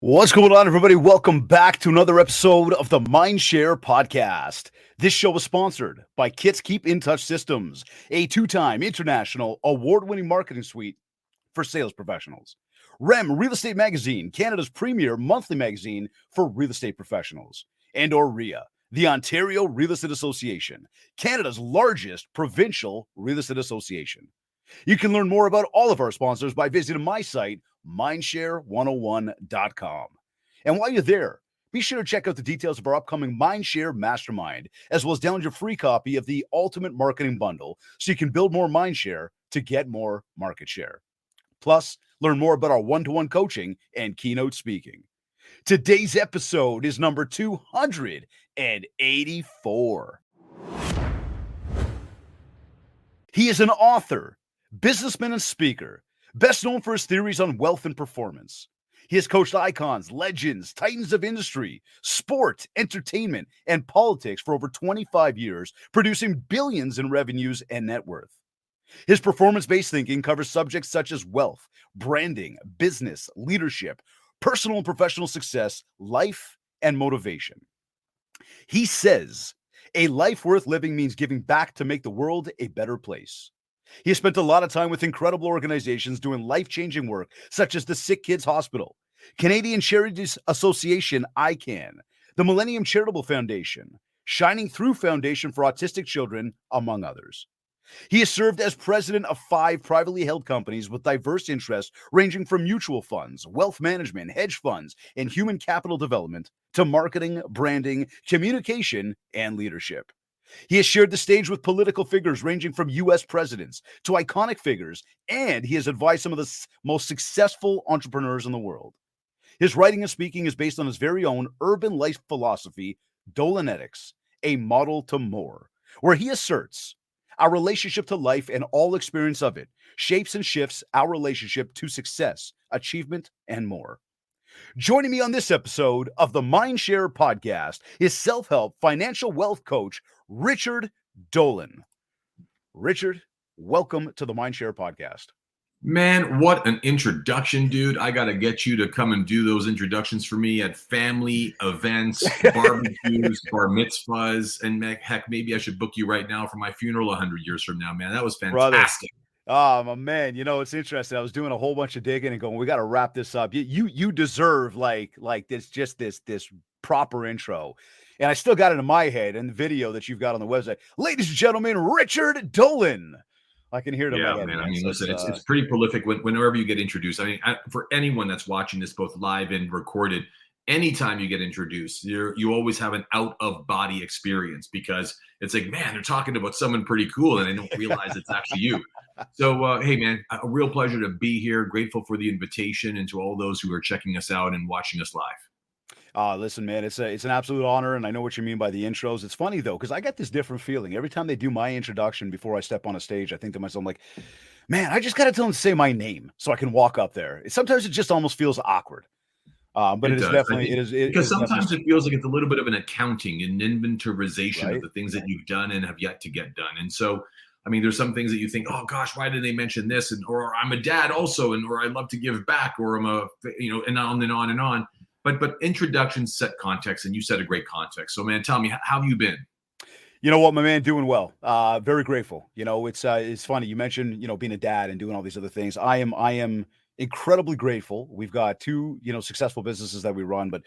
What's going on, everybody? Welcome back to another episode of the Mindshare podcast. This show is sponsored by Kits Keep in Touch Systems, a two-time international award-winning marketing suite for sales professionals. REM Real Estate Magazine, Canada's premier monthly magazine for real estate professionals. And OREA, the Ontario Real Estate Association, Canada's largest provincial real estate association. You can learn more about all of our sponsors by visiting my site, mindshare101.com. And while you're there, be sure to check out the details of our upcoming Mindshare Mastermind, as well as download your free copy of the Ultimate Marketing Bundle so you can build more mindshare to get more market share. Plus, learn more about our one-to-one coaching and keynote speaking. Today's episode is number 284. He is an author, businessman, and speaker, best known for his theories on wealth and performance. He has coached icons, legends, titans of industry, sport, entertainment, and politics for over 25 years, producing billions in revenues and net worth. His performance-based thinking covers subjects such as wealth, branding, business, leadership, personal and professional success, life, and motivation. He says, a life worth living means giving back to make the world a better place. He has spent a lot of time with incredible organizations doing life-changing work, such as the Sick Kids Hospital, Canadian Charities Association, iCAN, the Millenium Charitable Foundation, Shining Through Foundation for Autistic Children, among others. He has served as president of 5 privately held companies with diverse interests ranging from mutual funds, wealth management, hedge funds, and human capital development to marketing, branding, communication, and leadership. He has shared the stage with political figures ranging from U.S. presidents to iconic figures, and he has advised some of the most successful entrepreneurs in the world. His writing and speaking is based on his very own urban life philosophy, dolanetics, a model to more, where he asserts our relationship to life and all experience of it shapes and shifts our relationship to success, achievement, and more. Joining me on this episode of the Mindshare podcast is self-help financial wealth coach, Richard Dolan. Richard, welcome to the Mindshare podcast. Man, what an introduction, dude. I got to get you to come and do those introductions for me at family events, barbecues, bar mitzvahs, and heck, maybe I should book you right now for my funeral 100 years from now, man. That was fantastic. Oh, my man, you know, it's interesting. I was doing a whole bunch of digging and going, we got to wrap this up. You deserve like this proper intro. And I still got it in my head in the video that you've got on the website. Ladies and gentlemen, Richard Dolan. I can hear it in my head. Man. I mean, listen, it's pretty prolific whenever you get introduced. I mean, for anyone that's watching this both live and recorded, anytime you get introduced, you always have an out-of-body experience because it's like, man, they're talking about someone pretty cool and they don't realize it's actually you. So, hey, man, a real pleasure to be here. Grateful for the invitation and to all those who are checking us out and watching us live. Listen, man, it's an absolute honor, and I know what you mean by the intros. It's funny, though, because I get this different feeling. Every time they do my introduction before I step on a stage, I think to myself, I'm like, man, I just got to tell them to say my name so I can walk up there. Sometimes it just almost feels awkward. But it is definitely, because sometimes it feels like it's a little bit of an accounting and inventorization Right. of the things that you've done and have yet to get done. And so, I mean, there's some things that you think, oh gosh, why did they mention this? And, or I'm a dad also, or I love to give back, or I'm and on and on and on. But introductions set context, and you set a great context. So, man, tell me, how have you been? You know what, my man, doing well. Very grateful. You know, it's funny. You mentioned, being a dad and doing all these other things. I am incredibly grateful. We've got 2, successful businesses that we run, but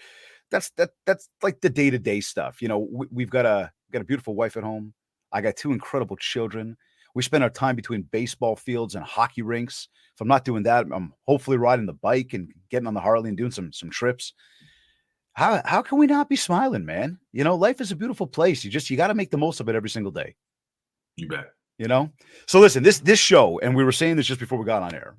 that's like the day-to-day stuff. We've got a beautiful wife at home. I got 2 incredible children. We spend our time between baseball fields and hockey rinks. If I'm not doing that, I'm hopefully riding the bike and getting on the Harley and doing some trips. How can we not be smiling, man? Life is a beautiful place. You got to make the most of it every single day. You bet. So listen, this show, and we were saying this just before we got on air.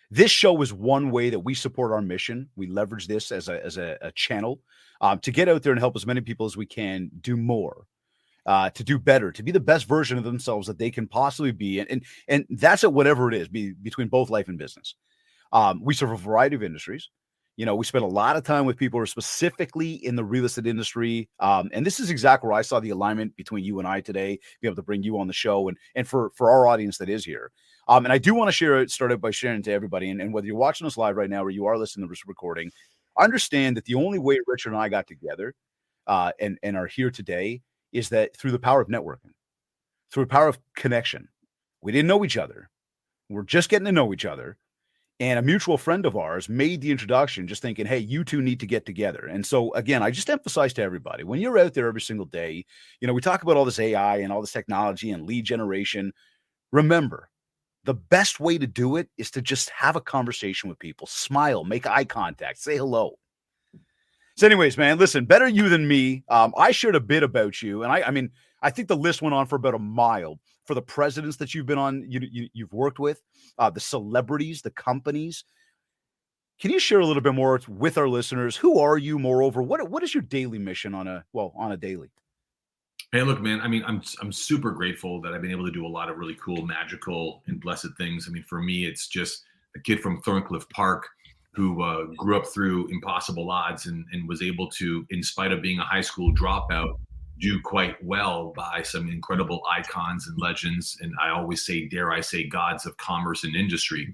This show is one way that we support our mission. We leverage this as a channel to get out there and help as many people as we can do more, to do better, to be the best version of themselves that they can possibly be. And that's at whatever it is, between both life and business. We serve a variety of industries. We spend a lot of time with people who are specifically in the real estate industry. And this is exactly where I saw the alignment between you and I today, be able to bring you on the show and for our audience that is here. And I do want to start out by sharing to everybody, and whether you're watching us live right now or you are listening to this recording, understand that the only way Richard and I got together and are here today is that through the power of networking, through the power of connection. We didn't know each other. We're just getting to know each other. And a mutual friend of ours made the introduction just thinking, hey, you two need to get together. And so, again, I just emphasize to everybody, when you're out there every single day, we talk about all this AI and all this technology and lead generation. Remember, the best way to do it is to just have a conversation with people, smile, make eye contact, say hello. So anyways, man, listen, better you than me. I shared a bit about you. And I mean, I think the list went on for about a mile for the presidents that you've been on, you've worked with, the celebrities, the companies. Can you share a little bit more with our listeners? Who are you? Moreover, what is your daily mission on a daily? Hey, look, man, I mean, I'm super grateful that I've been able to do a lot of really cool, magical, and blessed things. I mean, for me, it's just a kid from Thorncliffe Park who grew up through impossible odds and was able to, in spite of being a high school dropout, do quite well by some incredible icons and legends. And I always say, dare I say, gods of commerce and industry,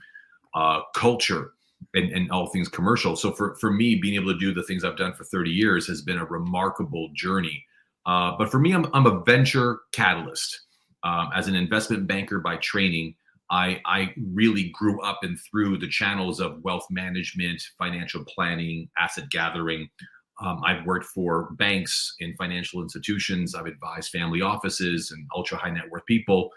culture, and all things commercial. So for me, being able to do the things I've done for 30 years has been a remarkable journey. But for me, I'm a venture catalyst. As an investment banker by training, I really grew up and through the channels of wealth management, financial planning, asset gathering. I've worked for banks and financial institutions. I've advised family offices and ultra high net worth people.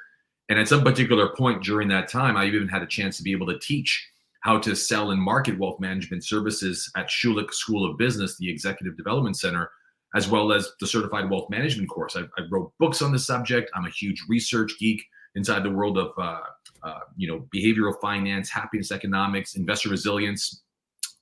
And at some particular point during that time, I even had a chance to be able to teach how to sell and market wealth management services at Schulich School of Business, the Executive Development Center, as well as the Certified Wealth Management course. I wrote books on the subject. I'm a huge research geek inside the world of behavioral finance, happiness economics, investor resilience.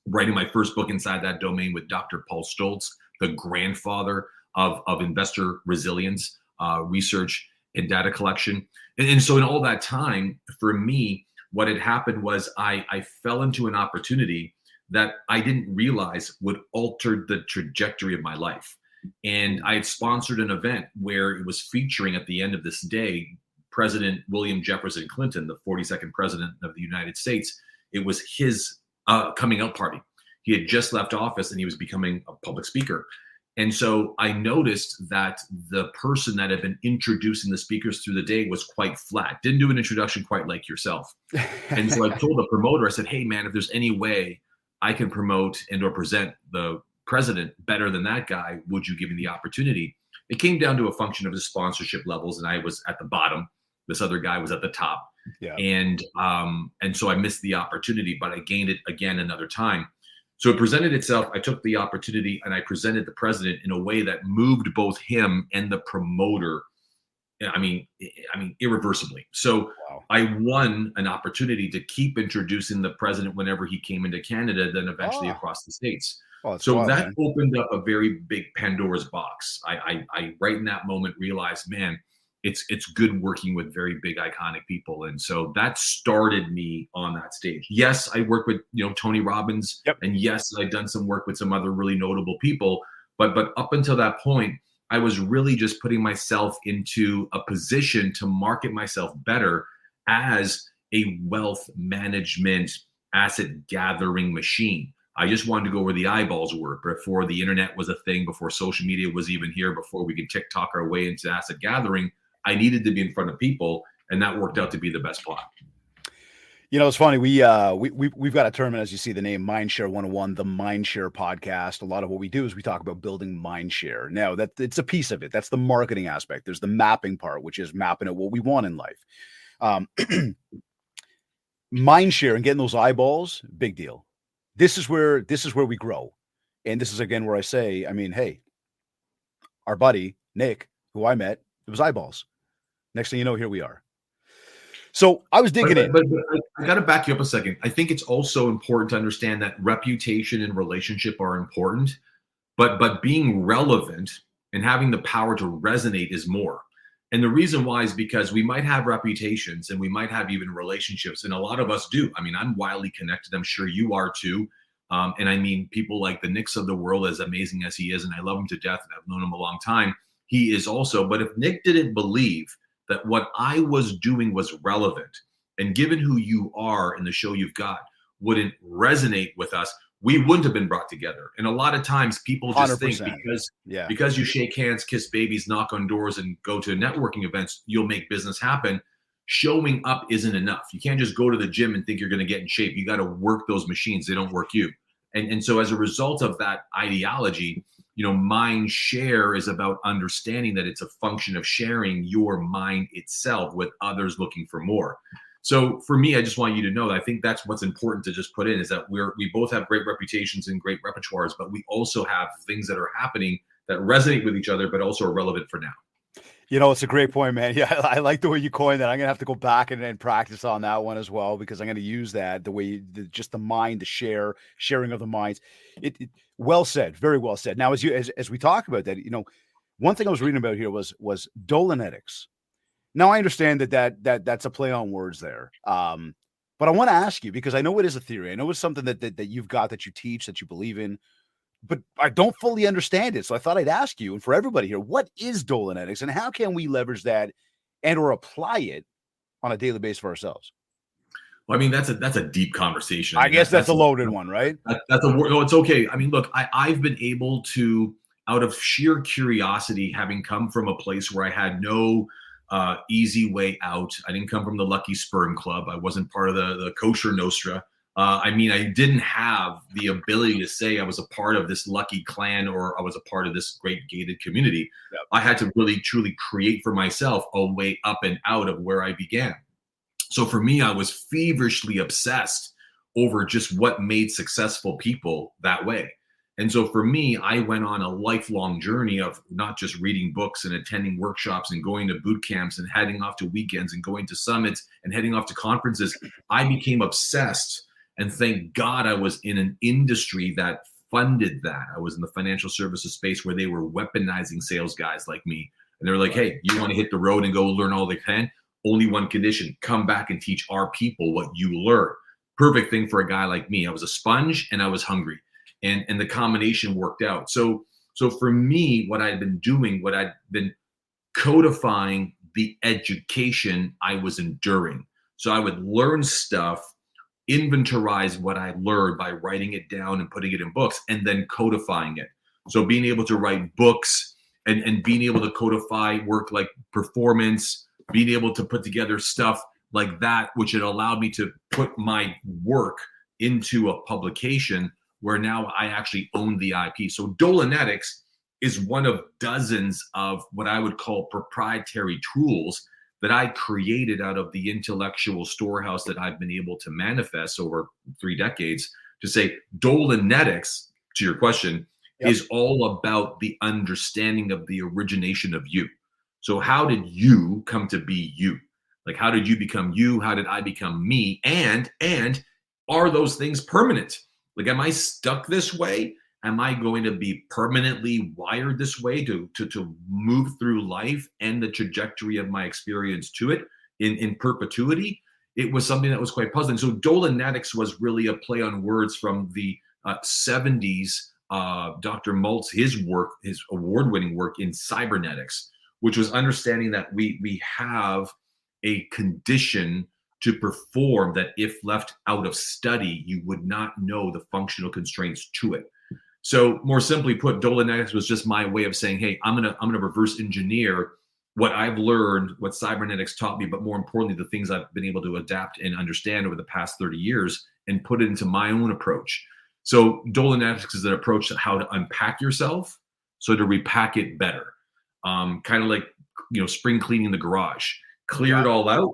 Writing my first book inside that domain with Dr. Paul Stoltz, the grandfather of investor resilience, research and data collection. And so in all that time, for me, what had happened was I fell into an opportunity that I didn't realize would alter the trajectory of my life. And I had sponsored an event where it was featuring at the end of this day, President William Jefferson Clinton, the 42nd president of the United States. It was his coming out party. He had just left office and he was becoming a public speaker. And so I noticed that the person that had been introducing the speakers through the day was quite flat, didn't do an introduction quite like yourself. And so I told the promoter, I said, hey man, if there's any way I can promote and or present the president better than that guy, would you give me the opportunity? It came down to a function of his sponsorship levels, and I was at the bottom. This other guy was at the top. Yeah. And so I missed the opportunity, but I gained it again another time. So it presented itself. I took the opportunity and I presented the president in a way that moved both him and the promoter. I mean, irreversibly. So wow. I won an opportunity to keep introducing the president whenever he came into Canada, then eventually across the States. So wild, that opened up a very big Pandora's box. I right in that moment realized, man, it's good working with very big iconic people. And so that started me on that stage. Yes, I worked with, Tony Robbins. Yep. And yes, I'd done some work with some other really notable people. But up until that point, I was really just putting myself into a position to market myself better as a wealth management asset gathering machine. I just wanted to go where the eyeballs were before the internet was a thing, before social media was even here, before we could TikTok our way into asset gathering. I needed to be in front of people, and that worked out to be the best plot. It's funny. We've got a term, as you see the name Mindshare 101, the Mindshare podcast. A lot of what we do is we talk about building mindshare. Now that it's a piece of it. That's the marketing aspect. There's the mapping part, which is mapping out what we want in life. Mindshare and getting those eyeballs, big deal. This is where we grow. And this is again where I say, hey, our buddy Nick, who I met, it was eyeballs. Next thing you know, here we are. So I was digging in. But I got to back you up a second. I think it's also important to understand that reputation and relationship are important, but being relevant and having the power to resonate is more. And the reason why is because we might have reputations and we might have even relationships, and a lot of us do. I'm wildly connected. I'm sure you are too. And people like the Nicks of the world, as amazing as he is, and I love him to death, and I've known him a long time. He is also. But if Nick didn't believe that what I was doing was relevant, and given who you are and the show you've got wouldn't resonate with us, we wouldn't have been brought together. And a lot of times people just think 100%. because you shake hands, kiss babies, knock on doors, and go to networking events, you'll make business happen. Showing up isn't enough. You can't just go to the gym and think you're going to get in shape. You got to work those machines. They don't work you. And so as a result of that ideology, mind share is about understanding that it's a function of sharing your mind itself with others looking for more. So for me, I just want you to know that I think that's what's important to just put in, is that we both have great reputations and great repertoires, but we also have things that are happening that resonate with each other, but also are relevant for now. It's a great point, man. Yeah, I like the way you coined that. I'm going to have to go back and practice on that one as well, because I'm going to use that, the way, just the mind, the sharing of the minds. It well said, very well said. Now, as we talk about that, one thing I was reading about here was dolanetics. Now, I understand that's a play on words there. But I want to ask you, because I know it is a theory. I know it's something that you've got, that you teach, that you believe in, but I don't fully understand it. So I thought I'd ask you, and for everybody here, what is dolanetics, and how can we leverage that and or apply it on a daily basis for ourselves? Well, I mean, that's a deep conversation. I guess that's a loaded one, right? That's a word. No, it's okay. I mean, look, I've been able to, out of sheer curiosity, having come from a place where I had no easy way out. I didn't come from the Lucky Sperm Club. I wasn't part of the Kosher Nostra. I didn't have the ability to say I was a part of this lucky clan or I was a part of this great gated community. Yep. I had to really, truly create for myself a way up and out of where I began. So for me, I was feverishly obsessed over just what made successful people that way. And so for me, I went on a lifelong journey of not just reading books and attending workshops and going to boot camps and heading off to weekends and going to summits and heading off to conferences. I became obsessed. And thank God I was in an industry that funded that. I was in the financial services space where they were weaponizing sales guys like me. And they were like, hey, you want to hit the road and go learn all they can? Only one condition: come back and teach our people what you learn. Perfect thing for a guy like me. I was a sponge and I was hungry. And the combination worked out. So for me, what I'd been doing, what I'd been codifying the education I was enduring. So I would learn stuff, inventorize what I learned by writing it down and putting it in books, and then codifying it. So being able to write books and being able to codify work like performance, being able to put together stuff like that, which had allowed me to put my work into a publication where now I actually own the IP. So dolanetics is one of dozens of what I would call proprietary tools that I created out of the intellectual storehouse that I've been able to manifest over 3 decades, to say dolanetics, to your question, is all about the understanding of the origination of you. So how did you come to be you? Like, how did you become you? How did I become me? And are those things permanent? Like, am I stuck this way? Am I going to be permanently wired this way to move through life and the trajectory of my experience to it in perpetuity? It was something that was quite puzzling. So dolanetics was really a play on words from the 70s. Dr. Maltz, his award-winning work in cybernetics, which was understanding that we have a condition to perform that if left out of study, you would not know the functional constraints to it. So more simply put, dolanetics was just my way of saying, hey, I'm gonna reverse engineer what I've learned, what cybernetics taught me, but more importantly, the things I've been able to adapt and understand over the past 30 years and put it into my own approach. So dolanetics is an approach to how to unpack yourself, so to repack it better. Kind of like, spring cleaning the garage. Clear it all out,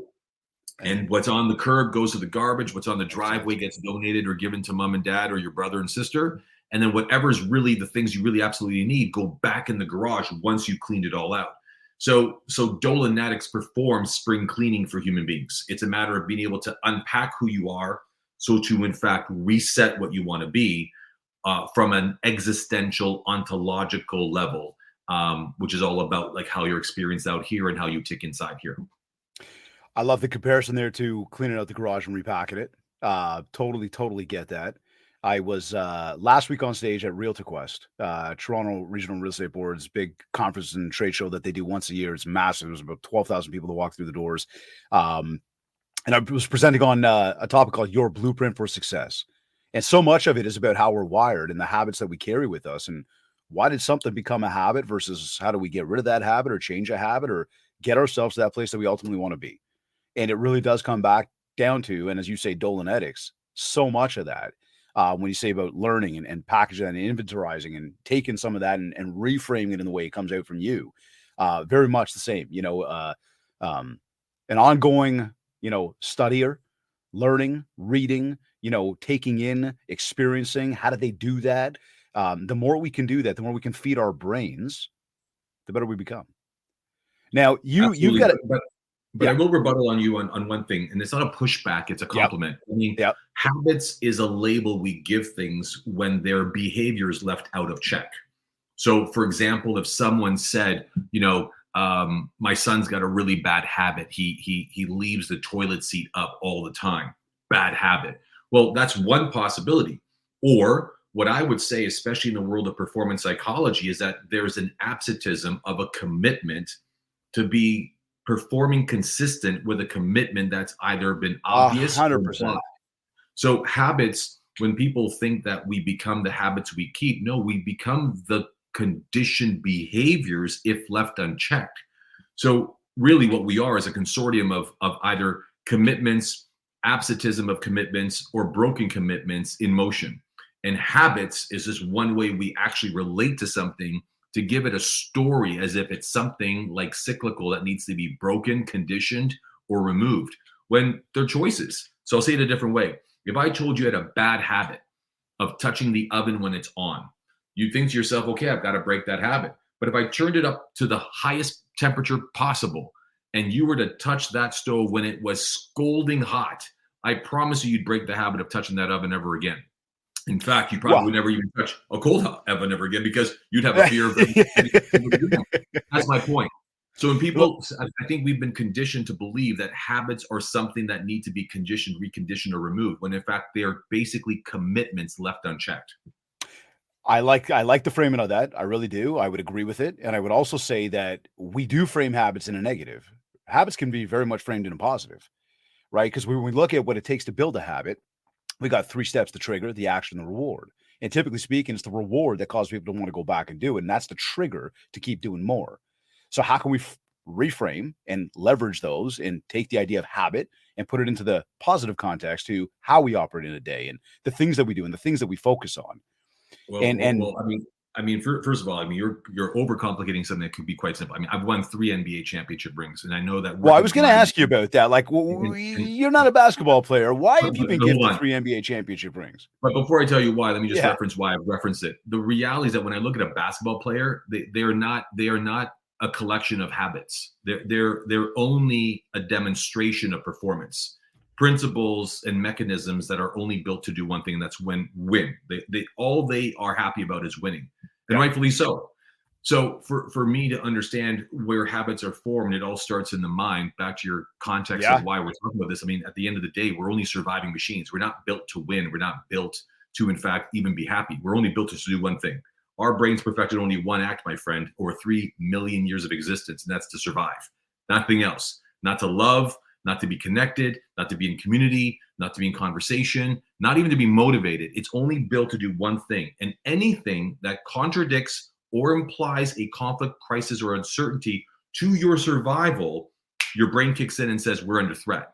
and what's on the curb goes to the garbage. What's on the driveway gets donated or given to mom and dad or your brother and sister. And then whatever's really the things you really absolutely need go back in the garage once you cleaned it all out. So dolanetics performs spring cleaning for human beings. It's a matter of being able to unpack who you are, so to in fact reset what you want to be from an existential ontological level, which is all about like how you're experienced out here and how you tick inside here. I love the comparison there to cleaning out the garage and repacking it. Totally get that. I was last week on stage at Realtor Quest, Toronto Regional Real Estate Board's big conference and trade show that they do once a year. It's massive. There's about 12,000 people to walk through the doors. and I was presenting on a topic called Your Blueprint for Success. And so much of it is about how we're wired and the habits that we carry with us. And why did something become a habit versus how do we get rid of that habit or change a habit or get ourselves to that place that we ultimately want to be? And it really does come back down to, and as you say, dolanetics, so much of that. When you say about learning and packaging and inventorizing and taking some of that and reframing it in the way it comes out from you, very much the same, an ongoing, studier, learning, reading, taking in, experiencing. How do they do that? The more we can do that, the more we can feed our brains, the better we become. Now, you've got it. But I will rebuttal on you on one thing, and it's not a pushback, it's a compliment. I mean, habits is a label we give things when their behavior is left out of check. So, for example, if someone said, my son's got a really bad habit. He leaves the toilet seat up all the time. Bad habit. Well, that's one possibility. Or what I would say, especially in the world of performance psychology, is that there's an absentism of a commitment to be performing consistent with a commitment that's either been obvious 100%. or so habits, when people think that we become the habits we keep, no, we become the conditioned behaviors if left unchecked. So really what we are is a consortium of either commitments, absentism of commitments, or broken commitments in motion. And habits is just one way we actually relate to something, to give it a story as if it's something like cyclical that needs to be broken, conditioned, or removed, when they're choices. So I'll say it a different way. If I told you had a bad habit of touching the oven when it's on, you think to yourself, okay, I've got to break that habit. But if I turned it up to the highest temperature possible and you were to touch that stove when it was scalding hot, I promise you'd break the habit of touching that oven ever again. In fact, you probably would never even touch a cold oven ever again because you'd have a fear of That's my point. So when people, I think we've been conditioned to believe that habits are something that need to be conditioned, reconditioned, or removed, when in fact they are basically commitments left unchecked. I like the framing of that. I really do. I would agree with it. And I would also say that we do frame habits in a negative. Habits can be very much framed in a positive, right? Because when we look at what it takes to build a habit, we got 3 steps: the trigger, the action, the reward. And typically speaking, it's the reward that causes people to want to go back and do it. And that's the trigger to keep doing more. So how can we reframe and leverage those and take the idea of habit and put it into the positive context to how we operate in a day and the things that we do and the things that we focus on? Well, first of all, you're overcomplicating something that could be quite simple. I've won 3 NBA championship rings, and I know that. Well, I was going to ask you about that. Like, you're not a basketball player. Why have you been gifted 3 NBA championship rings? But before I tell you why, let me just reference why I've referenced it. The reality is that when I look at a basketball player, they are not a collection of habits. They're only a demonstration of performance. Principles and mechanisms that are only built to do one thing, and that's win. All they are happy about is winning, and rightfully so. So for me to understand where habits are formed, it all starts in the mind. Back to your context of why we're talking about this. At the end of the day, we're only surviving machines. We're not built to win. We're not built to, in fact, even be happy. We're only built to do one thing. Our brains perfected only one act, my friend, over 3 million years of existence, and that's to survive. Nothing else. Not to love, not to be connected, not to be in community, not to be in conversation, not even to be motivated. It's only built to do one thing. And anything that contradicts or implies a conflict, crisis, or uncertainty to your survival, your brain kicks in and says, we're under threat.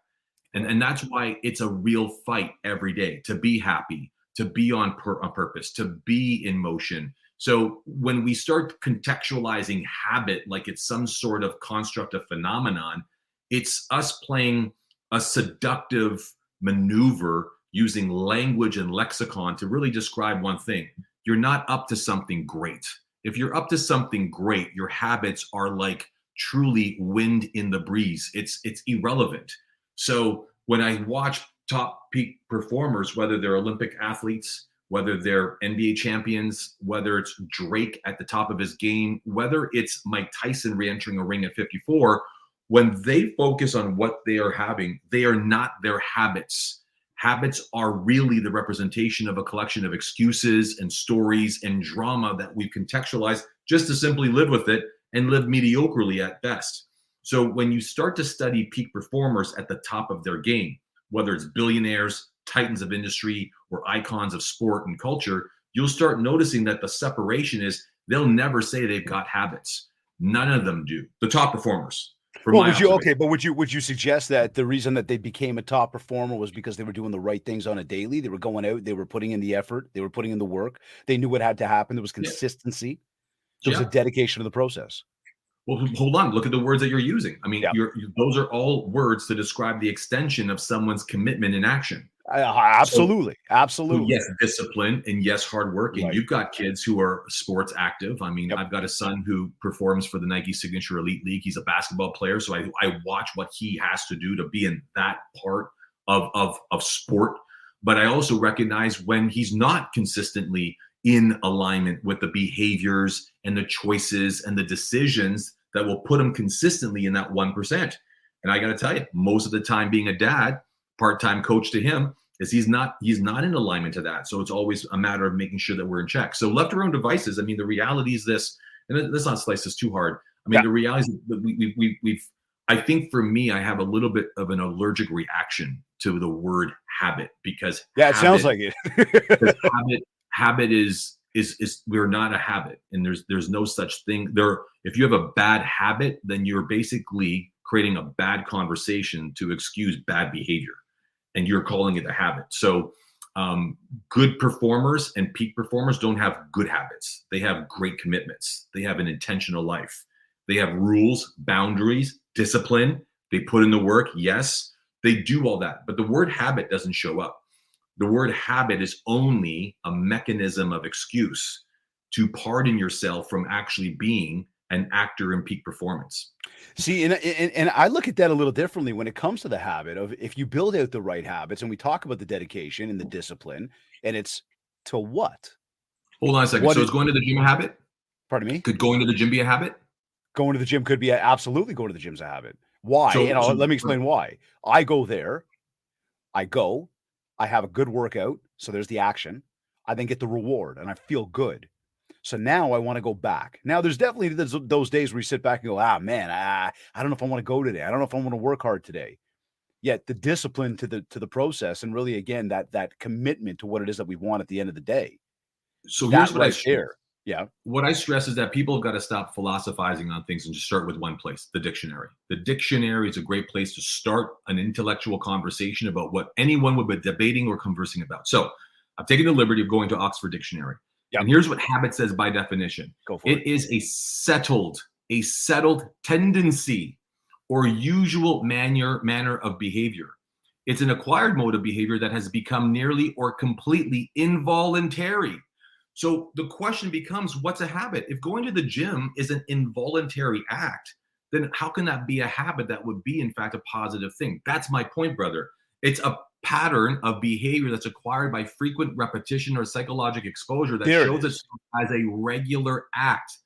And that's why it's a real fight every day to be happy, to be on purpose, to be in motion. So when we start contextualizing habit like it's some sort of construct of phenomenon, it's us playing a seductive maneuver using language and lexicon to really describe one thing. You're not up to something great. If you're up to something great, your habits are like truly wind in the breeze. It's irrelevant. So when I watch top peak performers, whether they're Olympic athletes, whether they're NBA champions, whether it's Drake at the top of his game, whether it's Mike Tyson re-entering a ring at 54, when they focus on what they are having, they are not their habits. Habits are really the representation of a collection of excuses and stories and drama that we've contextualized just to simply live with it and live mediocrely at best. So when you start to study peak performers at the top of their game, whether it's billionaires, titans of industry, or icons of sport and culture, you'll start noticing that the separation is they'll never say they've got habits. None of them do. The top performers. Well, would you suggest that the reason that they became a top performer was because they were doing the right things on a daily? They were going out, they were putting in the effort, they were putting in the work, they knew what had to happen. There was consistency. There was a dedication to the process. Well, hold on. Look at the words that you're using. I mean, those are all words to describe the extension of someone's commitment in action. Absolutely. So yes, discipline, and yes, hard work. And you've got kids who are sports active. I mean, I've got a son who performs for the Nike Signature Elite League. He's a basketball player. So I watch what he has to do to be in that part of sport. But I also recognize when he's not consistently in alignment with the behaviors and the choices and the decisions that will put him consistently in that 1%. And I got to tell you, most of the time being a dad, part-time coach to him, is he's not in alignment to that. So it's always a matter of making sure that we're in check. So left to our own devices, I mean, the reality is this, and let's not slice this too hard. I mean, the reality is that we've I think for me, I have a little bit of an allergic reaction to the word habit, because it sounds like it. Habit is we're not a habit, and there's no such thing there. If you have a bad habit, then you're basically creating a bad conversation to excuse bad behavior, and you're calling it a habit. So good performers and peak performers don't have good habits. They have great commitments. They have an intentional life. They have rules, boundaries, discipline. They put in the work. Yes, they do all that, but the word habit doesn't show up. The word habit is only a mechanism of excuse to pardon yourself from actually being an actor in peak performance. See, and I look at that a little differently when it comes to the habit of, if you build out the right habits, and we talk about the dedication and the discipline, and it's to what? Hold on a second. So is going to the gym a habit? Pardon me? Could going to the gym be a habit? Going to the gym could be absolutely. Going to the gym's a habit. Why? Let me explain why. I go there. I have a good workout. So there's the action. I then get the reward and I feel good. So now I want to go back. Now there's definitely those days where you sit back and go, man, I don't know if I want to go today. I don't know if I want to work hard today. Yet the discipline to the process, and really, again, that commitment to what it is that we want at the end of the day. So here's what I share. Yeah. What I stress is that people have got to stop philosophizing on things and just start with one place, the dictionary. The dictionary is a great place to start an intellectual conversation about what anyone would be debating or conversing about. So I've taken the liberty of going to Oxford Dictionary. Yep. And here's what habit says by definition. Go for it. It is a settled tendency or usual manner of behavior. It's an acquired mode of behavior that has become nearly or completely involuntary. So the question becomes, what's a habit? If going to the gym is an involuntary act, then how can that be a habit that would be, in fact, a positive thing? That's my point, brother. It's a pattern of behavior that's acquired by frequent repetition or psychological exposure that shows itself as a regular act,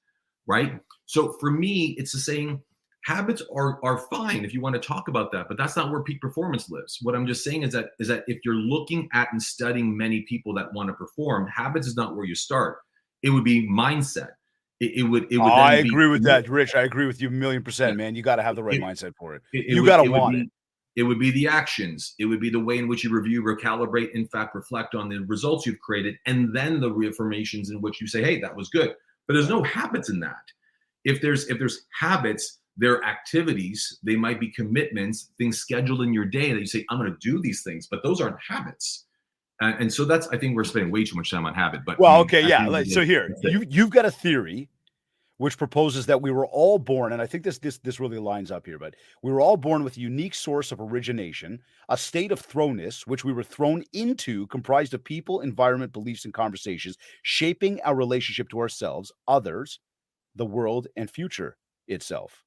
right? So for me, it's the saying, habits are fine if you want to talk about that, but that's not where peak performance lives. What I'm just saying is that if you're looking at and studying many people that want to perform, habits is not where you start. It would be mindset. It would. I agree with that, Rich. I agree with you 1,000,000%, man. You got to have the right mindset for it. You got to want it. It would be the actions. It would be the way in which you review, recalibrate, in fact, reflect on the results you've created, and then the reaffirmations in which you say, hey, that was good. But there's no habits in that. If there's habits, they're activities, they might be commitments, things scheduled in your day that you say, I'm going to do these things, but those aren't habits. And so I think we're spending way too much time on habit. But So here, you've got a theory which proposes that we were all born, and I think this really lines up here, but we were all born with a unique source of origination, a state of thrownness, which we were thrown into, comprised of people, environment, beliefs, and conversations, shaping our relationship to ourselves, others, the world, and future itself.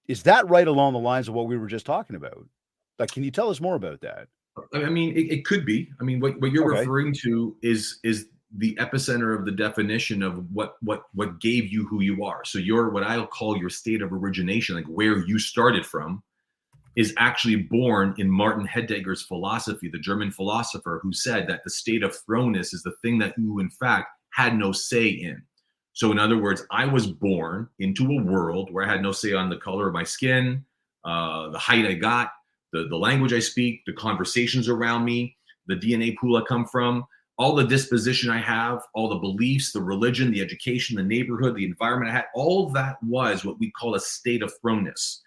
Is that right along the lines of what we were just talking about? Like, can you tell us more about that? I mean, it could be. I mean, what you're referring to is the epicenter of the definition of what gave you who you are. So what I'll call your state of origination, like where you started from, is actually born in Martin Heidegger's philosophy, the German philosopher who said that the state of thrownness is the thing that you, in fact, had no say in. So in other words, I was born into a world where I had no say on the color of my skin, the height I got, the language I speak, the conversations around me, the DNA pool I come from, all the disposition I have, all the beliefs, the religion, the education, the neighborhood, the environment I had, all that was what we call a state of thrownness.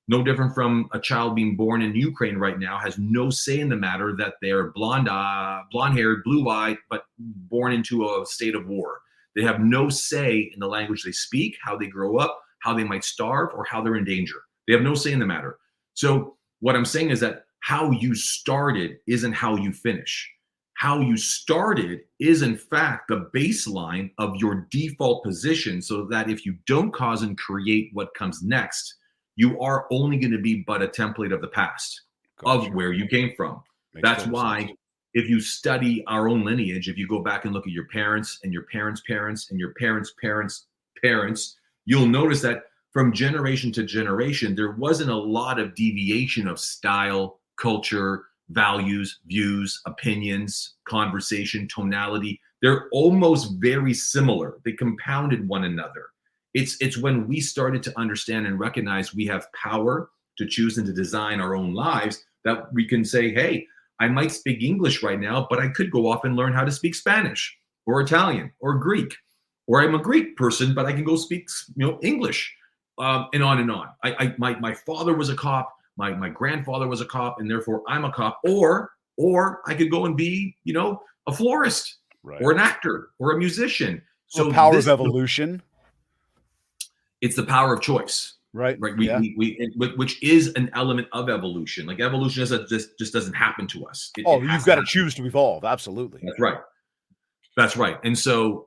No different from a child being born in Ukraine right now, has no say in the matter that they're blonde-haired, blue-eyed, but born into a state of war. They have no say in the language they speak, how they grow up, how they might starve, or how they're in danger. They have no say in the matter. So what I'm saying is that how you started isn't how you finish. How you started is, in fact, the baseline of your default position, so that if you don't cause and create what comes next, you are only going to be but a template of the past, of where you came from. That's why if you study our own lineage, if you go back and look at your parents and your parents' parents and your parents' parents' parents, you'll notice that from generation to generation, there wasn't a lot of deviation of style, culture, values, views, opinions, conversation, tonality. They're almost very similar. They compounded one another. It's when we started to understand and recognize we have power to choose and to design our own lives that we can say, hey, I might speak English right now, but I could go off and learn how to speak Spanish or Italian or Greek. Or I'm a Greek person, but I can go speak, English, and on and on. My father was a cop. My grandfather was a cop, and therefore I'm a cop. Or I could go and be, a florist, right, or an actor or a musician. So the power of evolution. It's the power of choice. Right. Which is an element of evolution. Like evolution just doesn't happen to us. You've got to choose to evolve. Absolutely. That's right. And so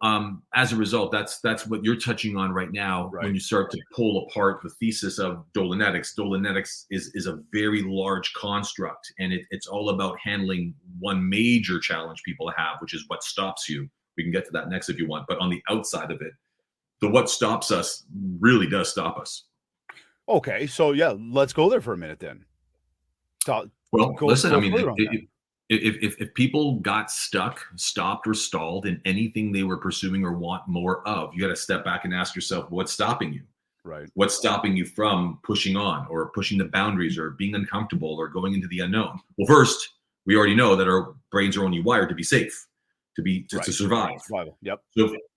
as a result, that's what you're touching on right now. Right. When you start to pull apart the thesis of dolanetics. Dolanetics is a very large construct, and it's all about handling one major challenge people have, which is what stops you. We can get to that next if you want. But on the outside of it, the what stops us really does stop us. Okay, so yeah, let's go there for a minute then. Listen, I mean, if people got stuck, stopped, or stalled in anything they were pursuing or want more of, you got to step back and ask yourself, what's stopping you? Right. What's stopping you from pushing on or pushing the boundaries or being uncomfortable or going into the unknown? Well, first, we already know that our brains are only wired to be safe, to survive. Survival. Yep.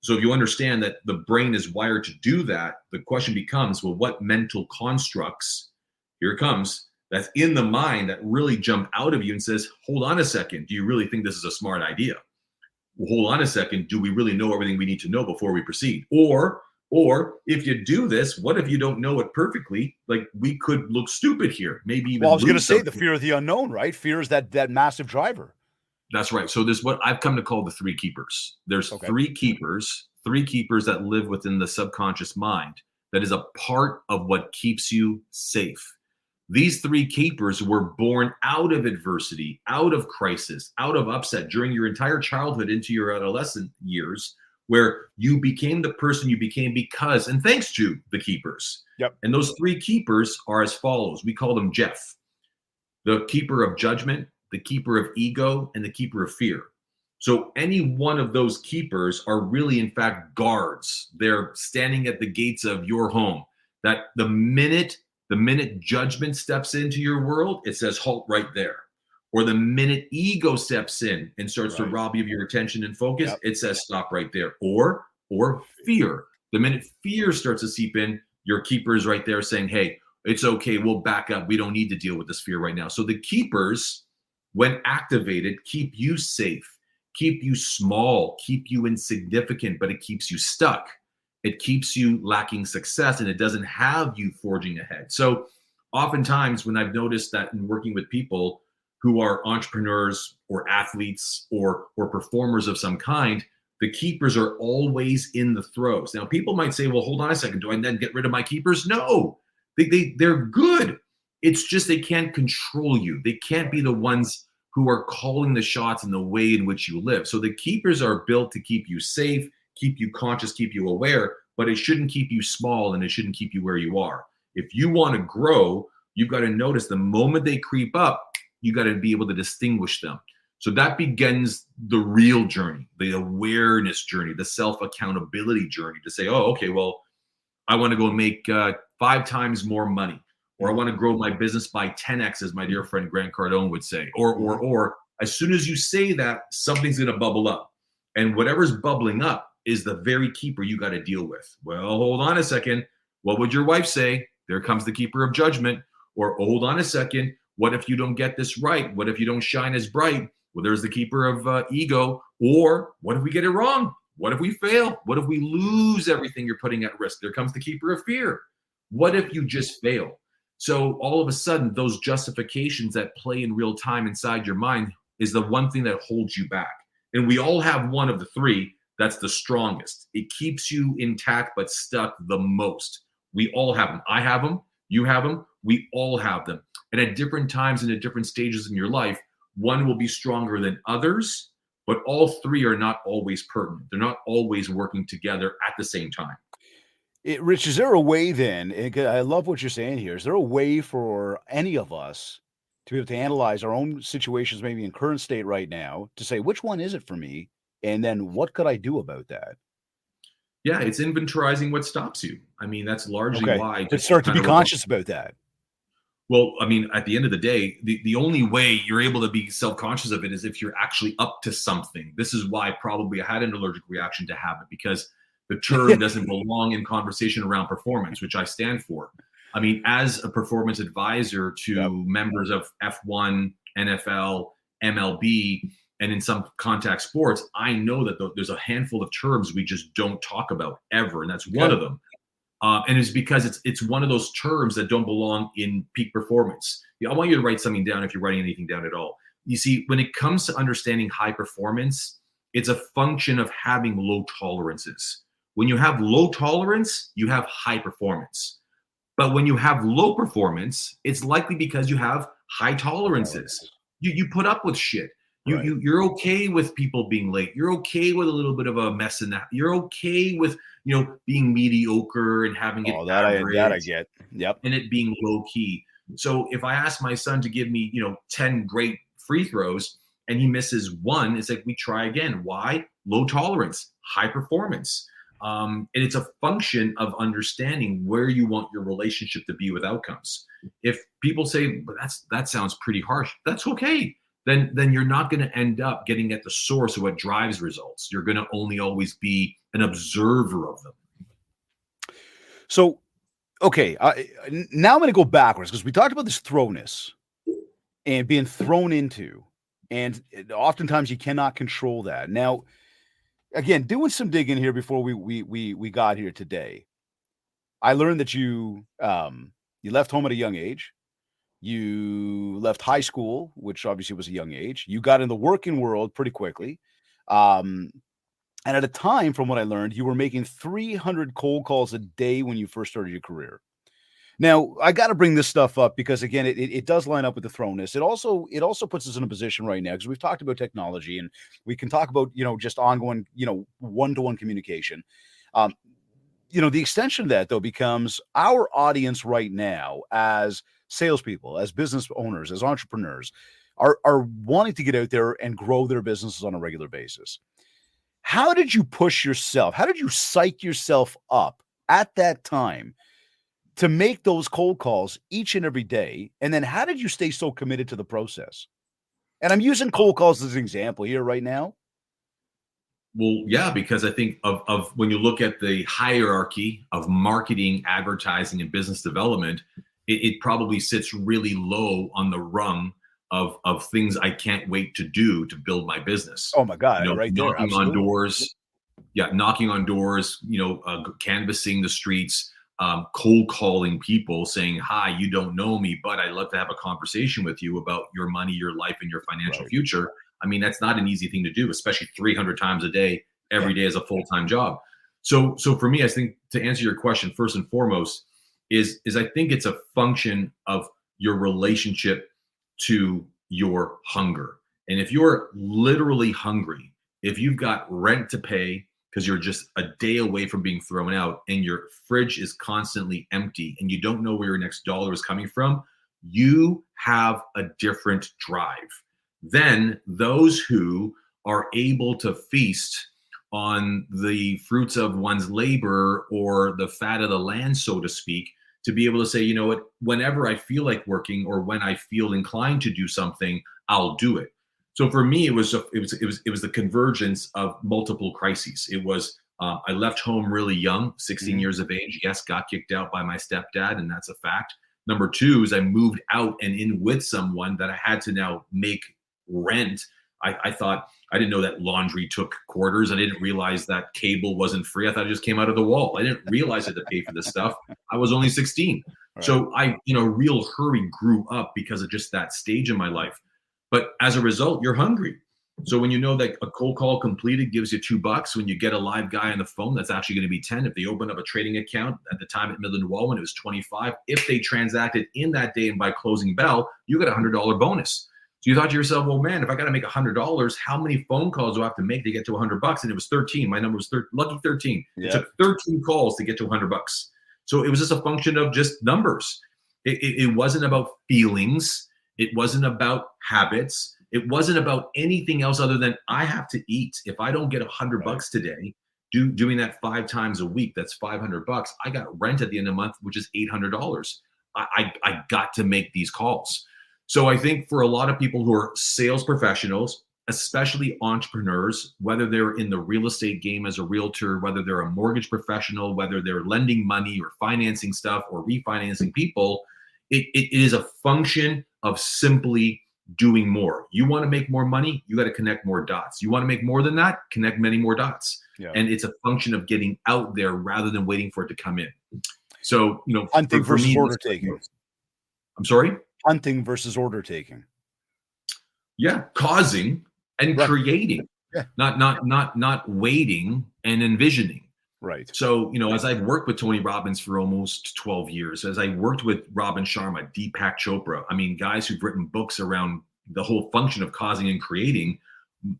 So if you understand that the brain is wired to do that, the question becomes, well, what mental constructs, here it comes, that's in the mind that really jump out of you and says, hold on a second, do you really think this is a smart idea? Well, hold on a second, do we really know everything we need to know before we proceed? Or if you do this, what if you don't know it perfectly? Like, we could look stupid here. Maybe even I was going to say the fear of the unknown, right? Fear is that massive driver. That's right. So there's what I've come to call the three keepers. There's three keepers that live within the subconscious mind. That is a part of what keeps you safe. These three keepers were born out of adversity, out of crisis, out of upset during your entire childhood into your adolescent years, where you became the person you became because and thanks to the keepers. Yep. And those three keepers are as follows. We call them Jeff, the keeper of judgment, the keeper of ego, and the keeper of fear. So any one of those keepers are really, in fact, guards. They're standing at the gates of your home. That the minute judgment steps into your world, it says halt right there. Or the minute ego steps in and starts to rob you of your attention and focus, it says stop right there. Or fear. The minute fear starts to seep in, your keeper is right there saying, hey, it's okay, we'll back up. We don't need to deal with this fear right now. So the keepers, when activated, keep you safe, keep you small, keep you insignificant, but it keeps you stuck. It keeps you lacking success, and it doesn't have you forging ahead. So oftentimes when I've noticed that in working with people who are entrepreneurs or athletes or performers of some kind, the keepers are always in the throes. Now, people might say, well, hold on a second. Do I then get rid of my keepers? No, they're good. It's just they can't control you. They can't be the ones who are calling the shots in the way in which you live. So the keepers are built to keep you safe, keep you conscious, keep you aware, but it shouldn't keep you small and it shouldn't keep you where you are. If you want to grow, you've got to notice the moment they creep up, you got to be able to distinguish them. So that begins the real journey, the awareness journey, the self-accountability journey to say, oh, okay, well, I want to go make 5 times more money, or I want to grow my business by 10x, as my dear friend Grant Cardone would say. Or as soon as you say that, something's going to bubble up. And whatever's bubbling up is the very keeper you got to deal with. Well, hold on a second. What would your wife say? There comes the keeper of judgment. Or hold on a second. What if you don't get this right? What if you don't shine as bright? Well, there's the keeper of ego. Or what if we get it wrong? What if we fail? What if we lose everything you're putting at risk? There comes the keeper of fear. What if you just fail? So all of a sudden, those justifications that play in real time inside your mind is the one thing that holds you back. And we all have one of the three that's the strongest. It keeps you intact but stuck the most. We all have them. I have them. You have them. We all have them. And at different times and at different stages in your life, one will be stronger than others, but all three are not always pertinent. They're not always working together at the same time. Rich, is there a way then, and I love what you're saying here, is there a way for any of us to be able to analyze our own situations, maybe in current state right now, to say, which one is it for me? And then what could I do about that? Yeah, it's inventorizing what stops you. I mean, that's largely why. Let's start to be conscious about that. Well, I mean, at the end of the day, the only way you're able to be self-conscious of it is if you're actually up to something. This is why probably I had an allergic reaction to habit, because the term doesn't belong in conversation around performance, which I stand for. I mean, as a performance advisor to members of F1, NFL, MLB, and in some contact sports, I know that there's a handful of terms we just don't talk about ever, and that's one of them. And it's because it's one of those terms that don't belong in peak performance. I want you to write something down if you're writing anything down at all. You see, when it comes to understanding high performance, it's a function of having low tolerances. When you have low tolerance, you have high performance. But when you have low performance, it's likely because you have high tolerances. You put up with shit. You're okay with people being late. You're okay with a little bit of a mess in that. You're okay with, being mediocre and having it average. That I get. Yep. And it being low key. So if I ask my son to give me, 10 great free throws and he misses one, it's like we try again. Why? Low tolerance, high performance. And it's a function of understanding where you want your relationship to be with outcomes. If people say, but that sounds pretty harsh, that's okay. Then you're not going to end up getting at the source of what drives results. You're going to only always be an observer of them. So, okay, now I'm going to go backwards because we talked about this thrownness and being thrown into, and oftentimes you cannot control that. Now, again, doing some digging here before we got here today, I learned that you left home at a young age. You left high school, which obviously was a young age. You got in the working world pretty quickly. And at a time, from what I learned, you were making 300 cold calls a day when you first started your career. Now, I got to bring this stuff up because, again, it does line up with the thrownness. It also puts us in a position right now, because we've talked about technology and we can talk about, just ongoing, one-to-one communication. The extension of that, though, becomes our audience right now as salespeople, as business owners, as entrepreneurs are wanting to get out there and grow their businesses on a regular basis. How did you push yourself? How did you psych yourself up at that time to make those cold calls each and every day? And then how did you stay so committed to the process? And I'm using cold calls as an example here right now. Well, yeah, because I think of when you look at the hierarchy of marketing, advertising, and business development, it probably sits really low on the rung of things I can't wait to do to build my business. Oh my God, right there. Knocking on doors. Yeah, knocking on doors, canvassing the streets, cold calling people saying, hi, you don't know me, but I'd love to have a conversation with you about your money, your life, and your financial future. I mean, that's not an easy thing to do, especially 300 times a day, every day as a full-time job. So for me, I think to answer your question, first and foremost, is I think it's a function of your relationship to your hunger. And if you're literally hungry, if you've got rent to pay because you're just a day away from being thrown out and your fridge is constantly empty and you don't know where your next dollar is coming from, you have a different drive. then those who are able to feast on the fruits of one's labor or the fat of the land, so to speak, to be able to say, you know what, whenever I feel like working or when I feel inclined to do something, I'll do it. So for me, it was the convergence of multiple crises. It was I left home really young, 16 years of age. Yes, got kicked out by my stepdad, and that's a fact. Number two is I moved out and in with someone that I had to now make rent. I thought, I didn't know that laundry took quarters. I didn't realize that cable wasn't free. I thought it just came out of the wall. I didn't realize I had to pay for this stuff. I was only 16. Right. So I, real hurry grew up because of just that stage in my life. But as a result, you're hungry. So when you know that a cold call completed gives you $2, when you get a live guy on the phone, that's actually going to be 10. If they open up a trading account at the time at Midland Wallman, it was 25. If they transacted in that day and by closing bell, you got a $100 bonus. So you thought to yourself, well, man, if I got to make $100, how many phone calls do I have to make to get to $100? And it was 13. My number was lucky 13. It took 13 calls to get to $100. So it was just a function of just numbers. It wasn't about feelings. It wasn't about habits. It wasn't about anything else other than I have to eat. If I don't get $100 today, doing that 5 times a week, that's $500. I got rent at the end of the month, which is $800. I got to make these calls. So I think for a lot of people who are sales professionals, especially entrepreneurs, whether they're in the real estate game as a realtor, whether they're a mortgage professional, whether they're lending money or financing stuff or refinancing people, it is a function of simply doing more. You want to make more money, you got to connect more dots. You want to make more than that, connect many more dots. Yeah. And it's a function of getting out there rather than waiting for it to come in. So, hunting versus order taking. I'm sorry? Hunting versus order taking. Yeah, causing and creating. Yeah. Not waiting and envisioning. Right. So, as I've worked with Tony Robbins for almost 12 years, as I worked with Robin Sharma, Deepak Chopra, guys who've written books around the whole function of causing and creating,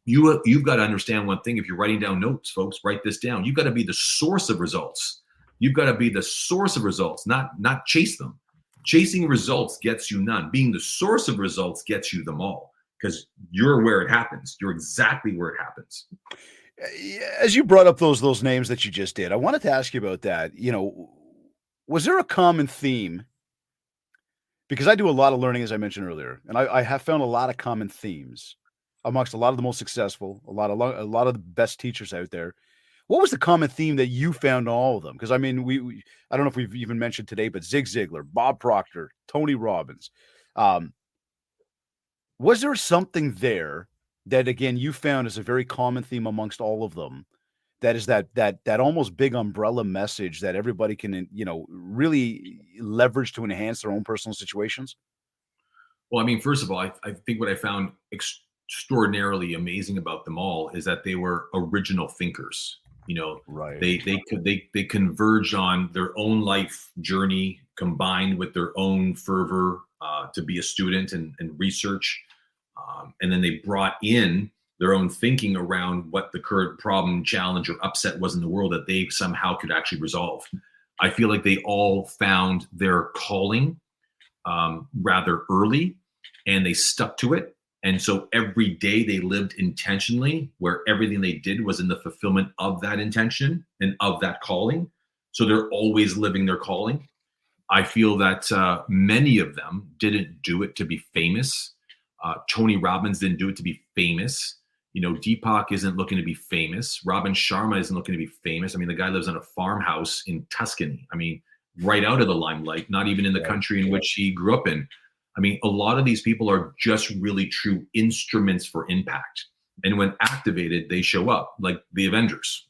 you've got to understand one thing. If you're writing down notes, folks, write this down. You've got to be the source of results. You've got to be the source of results, not chase them. Chasing results gets you none. Being the source of results gets you them all, because you're where it happens. You're exactly where it happens. As you brought up those names that you just did, I wanted to ask you about that. Was there a common theme? Because I do a lot of learning, as I mentioned earlier, and I have found a lot of common themes amongst a lot of the most successful, a lot of the best teachers out there. What was the common theme that you found in all of them? Because I don't know if we've even mentioned today, but Zig Ziglar, Bob Proctor, Tony Robbins. Was there something there that, again, you found as a very common theme amongst all of them? That is that almost big umbrella message that everybody can, really leverage to enhance their own personal situations? Well, first of all, I think what I found extraordinarily amazing about them all is that they were original thinkers. Right. They converged on their own life journey combined with their own fervor to be a student and research. And then they brought in their own thinking around what the current problem, challenge, or upset was in the world that they somehow could actually resolve. I feel like they all found their calling rather early, and they stuck to it. And so every day they lived intentionally, where everything they did was in the fulfillment of that intention and of that calling. So they're always living their calling. I feel that many of them didn't do it to be famous. Tony Robbins didn't do it to be famous. Deepak isn't looking to be famous. Robin Sharma isn't looking to be famous. The guy lives on a farmhouse in Tuscany. Right out of the limelight, not even in the country in which he grew up in. A lot of these people are just really true instruments for impact. And when activated, they show up like the Avengers,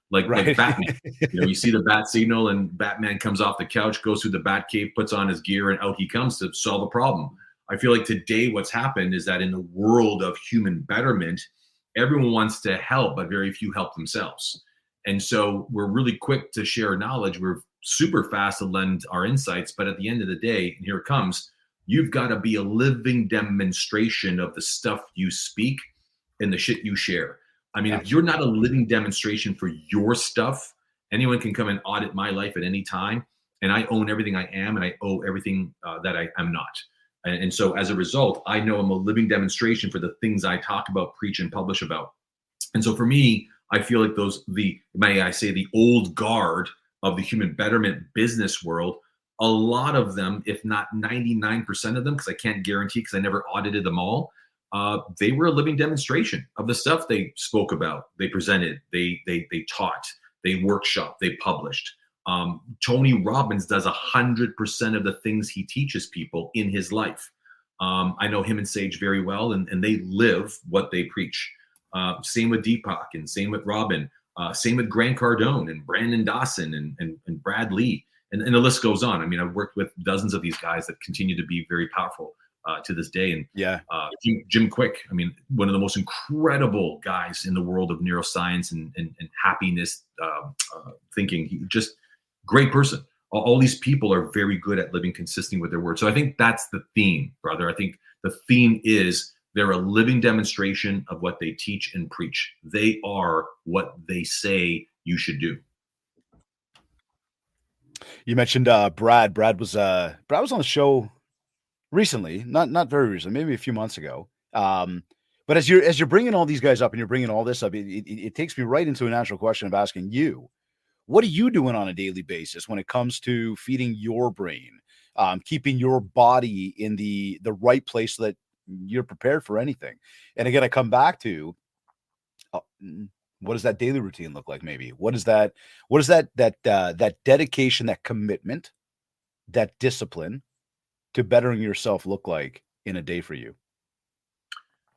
like Batman. You see the bat signal and Batman comes off the couch, goes through the bat cave, puts on his gear, and out he comes to solve a problem. I feel like today what's happened is that in the world of human betterment, everyone wants to help, but very few help themselves. And so we're really quick to share knowledge. We're super fast to lend our insights. But at the end of the day, and here it comes, you've got to be a living demonstration of the stuff you speak and the shit you share. If you're not a living demonstration for your stuff, anyone can come and audit my life at any time. And I own everything I am, and I owe everything that I am not. And so as a result, I know I'm a living demonstration for the things I talk about, preach, and publish about. And so for me, I feel like the old guard of the human betterment business world, a lot of them, if not 99% of them, because I can't guarantee because I never audited them all, they were a living demonstration of the stuff they spoke about, they presented, they taught, they workshopped, they published. Tony Robbins does 100% of the things he teaches people in his life. I know him and Sage very well, and they live what they preach. Same with Deepak, and same with Robin, same with Grant Cardone and Brandon Dawson and Brad Lee, and the list goes on. I mean, I've worked with dozens of these guys that continue to be very powerful to this day. And Jim Quick, I mean, one of the most incredible guys in the world of neuroscience and happiness thinking. He just great person. All these people are very good at living consistent with their word. So I think that's the theme, brother. I think the theme is they're a living demonstration of what they teach and preach. They are what they say you should do. You mentioned Brad. Brad was on the show recently, not very recently, maybe a few months ago. But as you're bringing all these guys up and you're bringing all this up, it takes me right into a natural question of asking you, what are you doing on a daily basis when it comes to feeding your brain, keeping your body in the right place so that you're prepared for anything? And again, I come back to what does that daily routine look like? Maybe what is that dedication, that commitment, that discipline to bettering yourself look like in a day for you?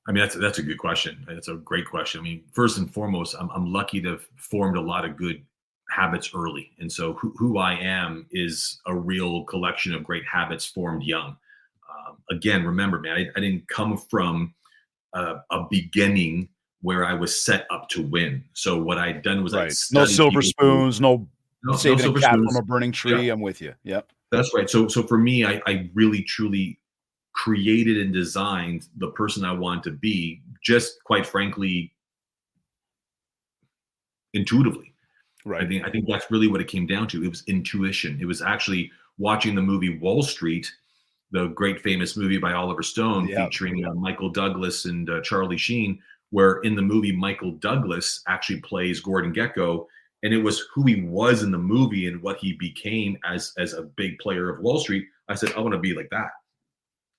I mean, that's a good question. That's a great question. I mean, first and foremost, I'm lucky to have formed a lot of good habits early. And so who I am is a real collection of great habits formed young. Again, remember, man, I didn't come from a beginning where I was set up to win. So what I'd done was no silver spoons, no saving a cat from a burning tree. Yeah. I'm with you. Yep. That's right. So for me, I really, truly created and designed the person I want to be, just quite frankly, intuitively. Right. I think that's really what it came down to. It was intuition. It was actually watching the movie Wall Street, the great famous movie by Oliver Stone, featuring Michael Douglas and Charlie Sheen, where in the movie Michael Douglas actually plays Gordon Gekko, and it was who he was in the movie and what he became as a big player of Wall Street. I said, I want to be like that.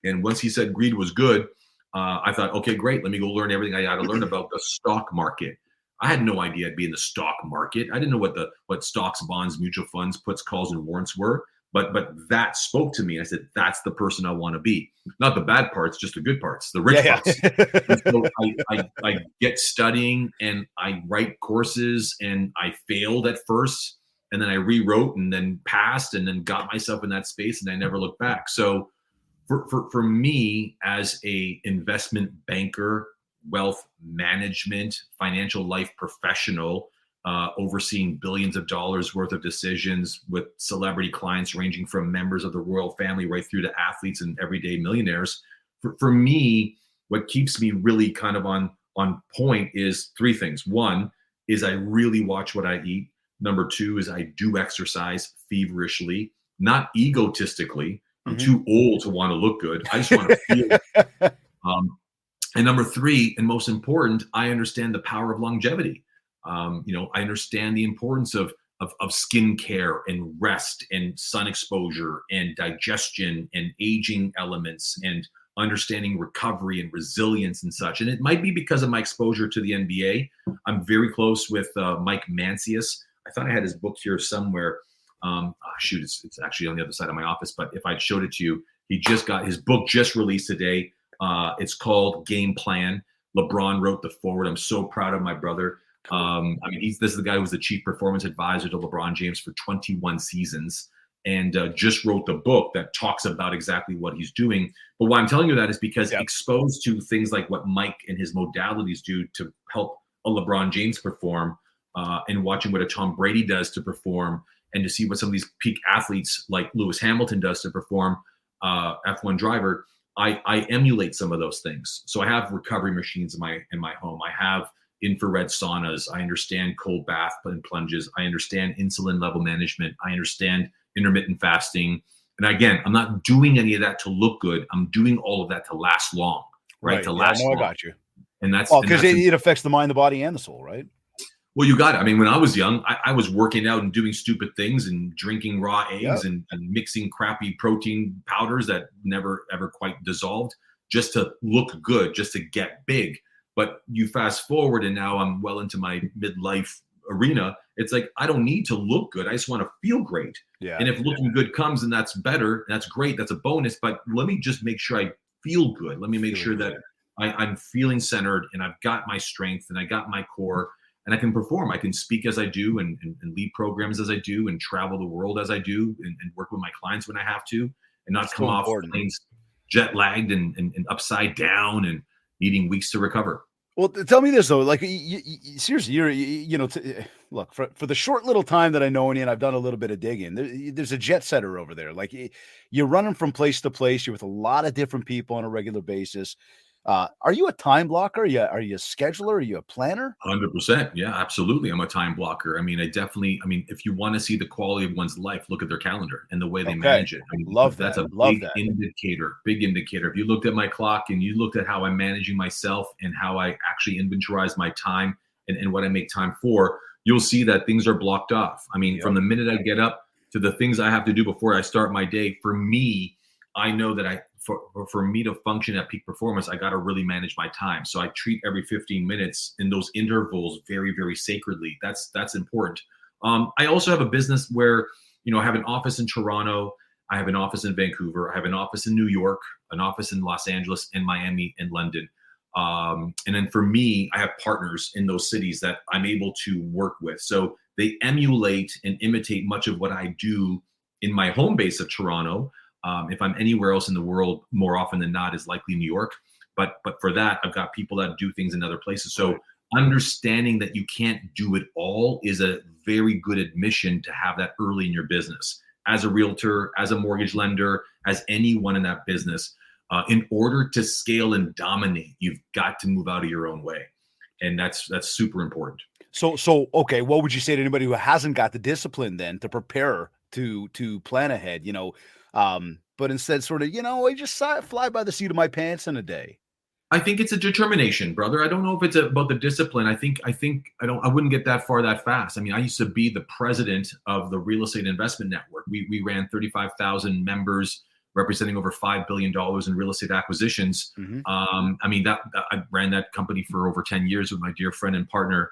And once he said greed was good, I thought, okay, great. Let me go learn everything I got to learn about the stock market. I had no idea I'd be in the stock market. I didn't know what stocks, bonds, mutual funds, puts, calls, and warrants were. But that spoke to me. I said, that's the person I want to be. Not the bad parts, just the good parts, the rich parts. And so I get studying and I write courses, and I failed at first. And then I rewrote and then passed and then got myself in that space, and I never looked back. So for me as a investment banker, wealth management, financial life professional, overseeing billions of dollars worth of decisions with celebrity clients ranging from members of the royal family right through to athletes and everyday millionaires. For me, what keeps me really kind of on point is three things. One is I really watch what I eat. Number two is I do exercise feverishly, not egotistically. I'm too old to want to look good. I just want to feel and number three, and most important, I understand the power of longevity. I understand the importance of skincare and rest and sun exposure and digestion and aging elements and understanding recovery and resilience and such. And it might be because of my exposure to the NBA. I'm very close with Mike Mancius. I thought I had his book here somewhere. It's actually on the other side of my office. But if I showed it to you, he just got his book just released today. It's called Game Plan. LeBron wrote the foreword. I'm so proud of my brother. This is the guy who was the chief performance advisor to LeBron James for 21 seasons and just wrote the book that talks about exactly what he's doing. But why I'm telling you that is because exposed to things like what Mike and his modalities do to help a LeBron James perform and watching what a Tom Brady does to perform and to see what some of these peak athletes like Lewis Hamilton does to perform, F1 driver, I emulate some of those things. So I have recovery machines in my home. I have infrared saunas. I understand cold bath and plunges. I understand insulin level management. I understand intermittent fasting. And again, I'm not doing any of that to look good. I'm doing all of that to last long, right? To Yeah, last no, I long. got you. And that's, Well, and because that's it affects the mind, the body, and the soul, right? well, you got it. I mean, when I was young, I was working out and doing stupid things and drinking raw eggs and mixing crappy protein powders that never ever quite dissolved just to look good, just to get big. But you fast forward and now I'm well into my midlife arena. It's like, I don't need to look good. I just want to feel great. Yeah. And if looking good comes and that's better, that's great. That's a bonus. But let me just make sure I feel good. Let me make sure that I'm feeling centered and I've got my strength and I got my core and I can perform. I can speak as I do and lead programs as I do and travel the world as I do and work with my clients when I have to and not come off planes jet lagged and upside down and needing weeks to recover. Well, tell me this though, like seriously, look, for the short little time that I know you and I've done a little bit of digging, there's a jet setter over there. Like you're running from place to place. You're with a lot of different people on a regular basis. Are you a time blocker? Are you a scheduler? Are you a planner? 100%. Yeah, absolutely. I'm a time blocker. I mean, if you want to see the quality of one's life, look at their calendar and the way they manage it. I mean, that's a big indicator. If you looked at my clock and you looked at how I'm managing myself and how I actually inventorize my time and what I make time for, you'll see that things are blocked off. I mean, from the minute I get up to the things I have to do before I start my day, for me, I know that for me to function at peak performance, I got to really manage my time. So I treat every 15 minutes in those intervals very, very sacredly. That's important. I also have a business where, I have an office in Toronto. I have an office in Vancouver. I have an office in New York, an office in Los Angeles and Miami and London. And then for me, I have partners in those cities that I'm able to work with. So they emulate and imitate much of what I do in my home base of Toronto. If I'm anywhere else in the world, more often than not, is likely New York. But for that, I've got people that do things in other places. So understanding that you can't do it all is a very good admission to have that early in your business. As a realtor, as a mortgage lender, as anyone in that business, in order to scale and dominate, you've got to move out of your own way. And that's super important. So okay, what would you say to anybody who hasn't got the discipline then to prepare to plan ahead, but instead sort of, I just fly by the seat of my pants in a day? I think it's a determination, brother. I don't know if it's about the discipline. I wouldn't get that far that fast. I mean, I used to be the president of the Real Estate Investment Network. We ran 35,000 members representing over $5 billion in real estate acquisitions. Mm-hmm. I ran that company for over 10 years with my dear friend and partner,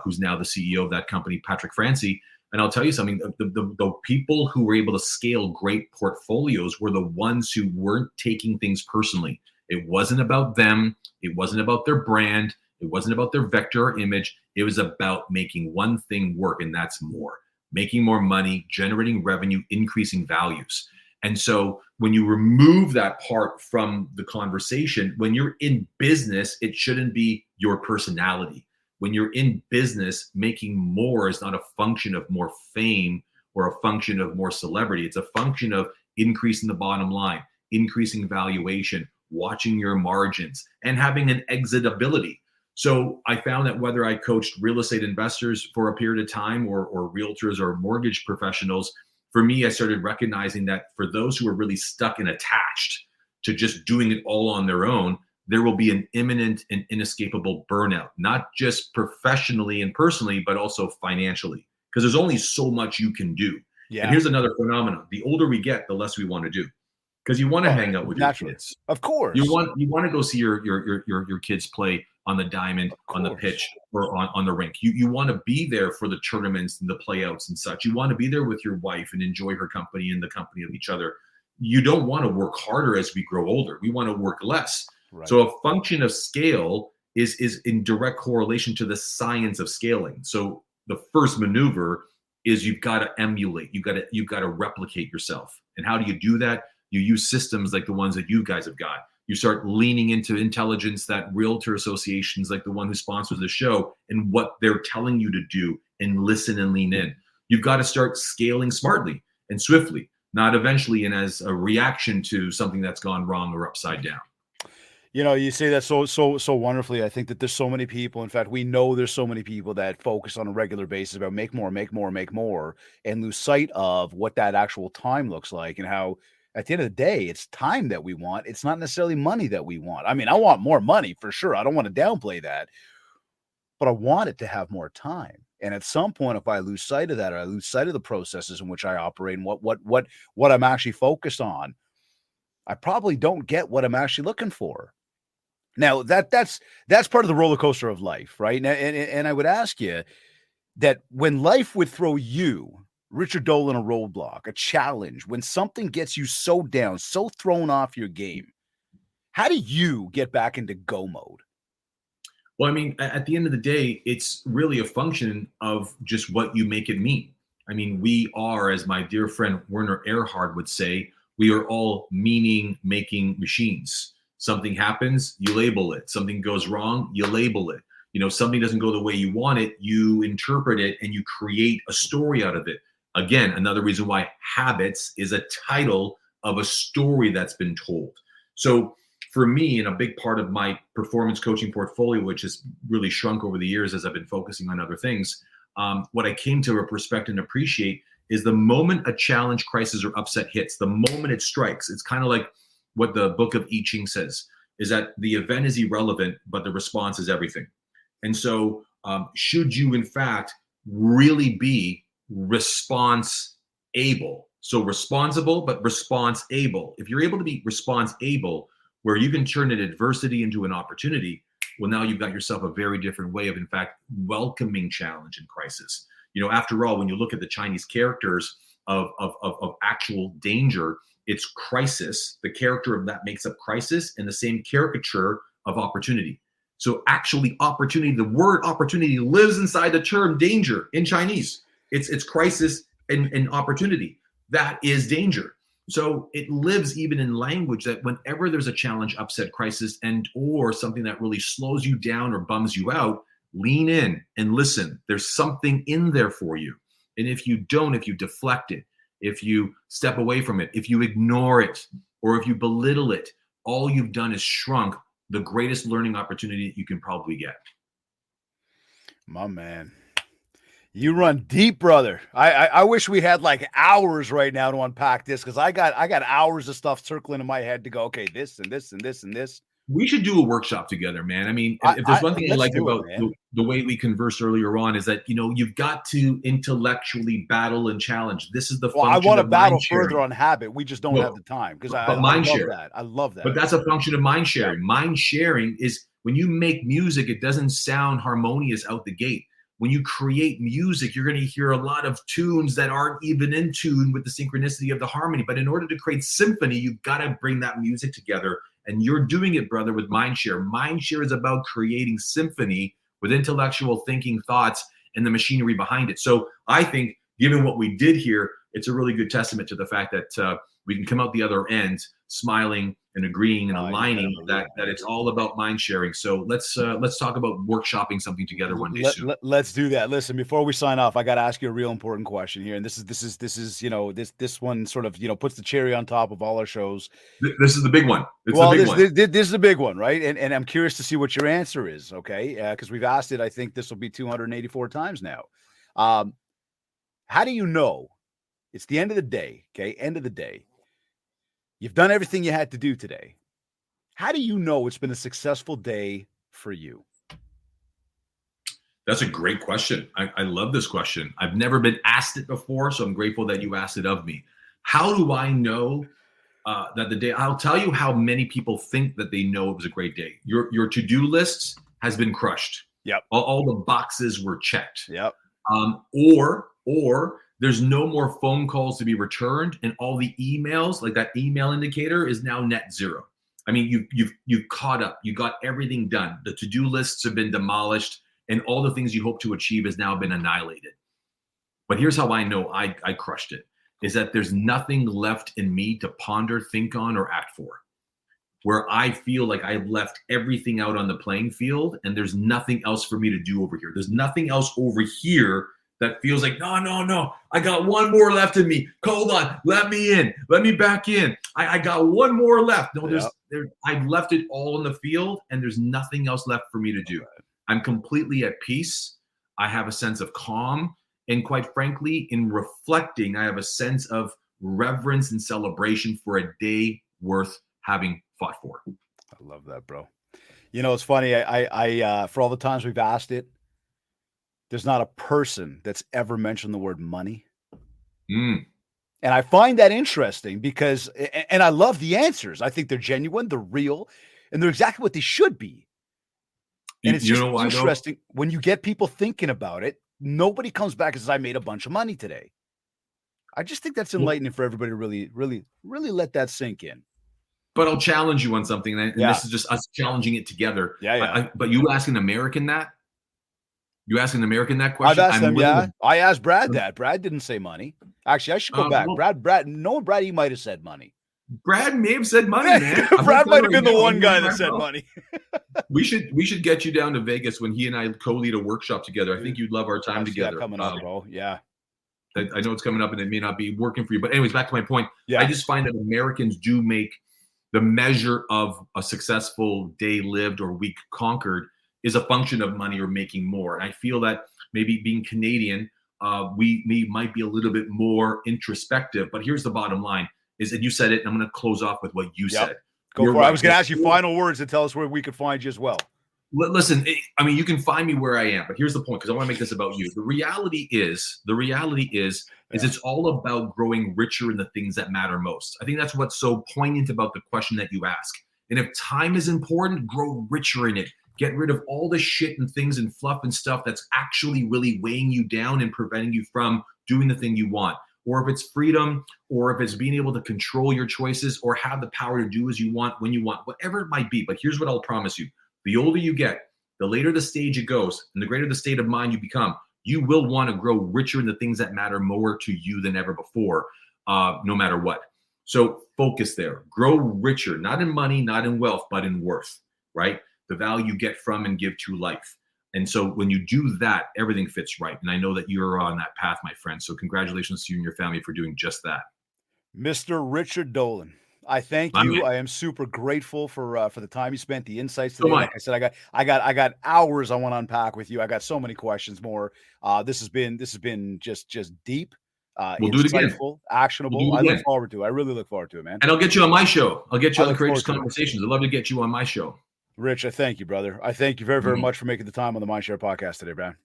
who's now the CEO of that company, Patrick Francie. And I'll tell you something, the people who were able to scale great portfolios were the ones who weren't taking things personally. It wasn't about them. It wasn't about their brand. It wasn't about their vector or image. It was about making one thing work, and that's more. Making more money, generating revenue, increasing values. And so when you remove that part from the conversation, when you're in business, it shouldn't be your personality. When you're in business, making more is not a function of more fame or a function of more celebrity. It's a function of increasing the bottom line, increasing valuation, watching your margins, and having an exit ability. So I found that whether I coached real estate investors for a period of time or realtors or mortgage professionals, for me, I started recognizing that for those who are really stuck and attached to just doing it all on their own, there will be an imminent and inescapable burnout, not just professionally and personally, but also financially, because there's only so much you can do. Yeah. And here's another phenomenon. The older we get, the less we want to do, because you want to hang out with your kids. Of course. You want to go see your kids play on the diamond, on the pitch, or on the rink. You want to be there for the tournaments and the playouts and such. You want to be there with your wife and enjoy her company and the company of each other. You don't want to work harder as we grow older. We want to work less. Right. So a function of scale is in direct correlation to the science of scaling. So the first maneuver is you've got to emulate. You've got to replicate yourself. And how do you do that? You use systems like the ones that you guys have got. You start leaning into intelligence that realtor associations like the one who sponsors the show and what they're telling you to do, and listen and lean in. You've got to start scaling smartly and swiftly, not eventually and as a reaction to something that's gone wrong or upside down. You know, you say that so wonderfully. I think that there's so many people. In fact, we know there's so many people that focus on a regular basis about make more, make more, make more, and lose sight of what that actual time looks like, and how at the end of the day, it's time that we want. It's not necessarily money that we want. I mean, I want more money for sure. I don't want to downplay that, but I want it to have more time. And at some point, if I lose sight of that, or I lose sight of the processes in which I operate and what I'm actually focused on, I probably don't get what I'm actually looking for. Now that's part of the roller coaster of life, right? And I would ask you that when life would throw you, Richard Dolan, a roadblock, a challenge, when something gets you so down, so thrown off your game, how do you get back into go mode? Well, I mean, at the end of the day, it's really a function of just what you make it mean. I mean, we are, as my dear friend Werner Erhard would say, we are all meaning making machines. Something happens, you label it. Something goes wrong, you label it. You know, something doesn't go the way you want it, you interpret it and you create a story out of it. Again, another reason why habits is a title of a story that's been told. So for me, and a big part of my performance coaching portfolio, which has really shrunk over the years as I've been focusing on other things, what I came to respect and appreciate is the moment a challenge, crisis, or upset hits, the moment it strikes, it's kind of like what the book of I Ching says, is that the event is irrelevant, but the response is everything. And so should you, in fact, really be response able? So responsible, but response able. If you're able to be response able, where you can turn an adversity into an opportunity, well, now you've got yourself a very different way of, in fact, welcoming challenge and crisis. You know, after all, when you look at the Chinese characters of actual danger, it's crisis. The character of that makes up crisis, and the same caricature of opportunity. So actually opportunity, the word opportunity lives inside the term danger in Chinese. It's crisis and opportunity. That is danger. So it lives even in language, that whenever there's a challenge, upset, crisis, and or something that really slows you down or bums you out, lean in and listen. There's something in there for you. And if you don't, if you deflect it, if you step away from it, if you ignore it, or if you belittle it, all you've done is shrunk the greatest learning opportunity that you can probably get. My man. You run deep, brother. I wish we had like hours right now to unpack this, because I got hours of stuff circling in my head to go, okay, this and this and this and this. We should do a workshop together, man. I mean, if there's one thing I like about the way we conversed earlier on, is that, you know, you've got to intellectually battle and challenge. This is the function. I want to battle mind-sharing. Further on habit. We just don't have the time, because I mind love share. that. I love that. But that's a function of mind sharing. Mind sharing is when you make music, it doesn't sound harmonious out the gate. When you create music, you're going to hear a lot of tunes that aren't even in tune with the synchronicity of the harmony. But in order to create symphony, you've got to bring that music together. And you're doing it, brother, with Mindshare. Mindshare is about creating symphony with intellectual thinking, thoughts, and the machinery behind it. So I think, given what we did here, it's a really good testament to the fact that we can come out the other end smiling and agreeing and aligning that it's all about mind sharing. So let's talk about workshopping something together one day soon. Let's do that. Listen, before we sign off, I got to ask you a real important question here, and this is you know, this one sort of, you know, puts the cherry on top of all our shows. This is the big one. This is the big one, right? And I'm curious to see what your answer is. Okay, because we've asked it. I think this will be 284 times now. How do you know it's the end of the day? Okay, end of the day. You've done everything you had to do today. How do you know it's been a successful day for you? That's a great question. I love this question. I've never been asked it before, so I'm grateful that you asked it of me. How do I know that the day? I'll tell you how many people think that they know it was a great day. Your to-do list has been crushed. Yep. All the boxes were checked. Yep. Or there's no more phone calls to be returned, and all the emails, like that email indicator, is now net zero. I mean, you've caught up. You got everything done. The to-do lists have been demolished, and all the things you hope to achieve has now been annihilated. But here's how I know I crushed it, is that there's nothing left in me to ponder, think on, or act for. Where I feel like I've left everything out on the playing field, and there's nothing else for me to do over here. There's nothing else over here that feels like, no, I got one more left in me. Hold on, let me in, let me back in. I got one more left. No, I've left it all in the field, and there's nothing else left for me to do. I'm completely at peace. I have a sense of calm, and quite frankly, in reflecting, I have a sense of reverence and celebration for a day worth having fought for. I love that, bro. You know, it's funny. I for all the times we've asked it, there's not a person that's ever mentioned the word money. And I find that interesting because, and I love the answers. I think they're genuine, they're real, and they're exactly what they should be. And it's just interesting when you get people thinking about it. Nobody comes back and says, I made a bunch of money today. I just think that's enlightening for everybody to really let that sink in. But I'll challenge you on something, and this is just us challenging it together. But you ask an American that? You ask an American that question? I've asked them, I asked Brad that. Brad didn't say money. Actually, I should go back. Well, Brad, he might have said money. Brad may have said money, man. Brad might have been the one guy that said money. We should get you down to Vegas when he and I co-lead a workshop together. I think you'd love our time together. Coming up, bro. Yeah. I know it's coming up and it may not be working for you. But anyways, back to my point. I just find that Americans do make the measure of a successful day lived or week conquered is a function of money or making more. And I feel that maybe being Canadian, we might be a little bit more introspective. But here's the bottom line is, and you said it, and I'm going to close off with what you said. Go for it. I was going to ask you final words to tell us where we could find you as well. Listen, I mean, you can find me where I am, but here's the point, because I want to make this about you. The reality is it's all about growing richer in the things that matter most. I think that's what's so poignant about the question that you ask. And if time is important, grow richer in it. Get rid of all the shit and things and fluff and stuff that's actually really weighing you down and preventing you from doing the thing you want. Or if it's freedom, or if it's being able to control your choices or have the power to do as you want, when you want, whatever it might be. But here's what I'll promise you. The older you get, the later the stage it goes, and the greater the state of mind you become, you will want to grow richer in the things that matter more to you than ever before, no matter what. So focus there. Grow richer, not in money, not in wealth, but in worth, right? The value you get from and give to life. And so when you do that, everything fits right. And I know that you're on that path, my friend. So congratulations to you and your family for doing just that. Mr. Richard Dolan, I thank you. I am super grateful for the time you spent, the insights today. Like I said, I got hours I want to unpack with you. I got so many questions more. This has been just deep, we'll do it again. Actionable. I look forward to it. I really look forward to it, man. And I'll get you on my show. I'll get you on the Courageous Conversations. I'd love to get you on my show. Rich, I thank you, brother. I thank you very, very much for making the time on the Mindshare podcast today, man.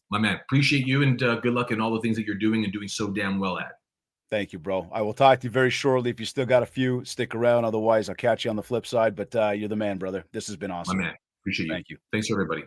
My man, appreciate you, and good luck in all the things that you're doing and doing so damn well at. Thank you, bro. I will talk to you very shortly. If you still got a few, stick around. Otherwise, I'll catch you on the flip side. But you're the man, brother. This has been awesome. My man, appreciate you. Thank you. Thanks, everybody.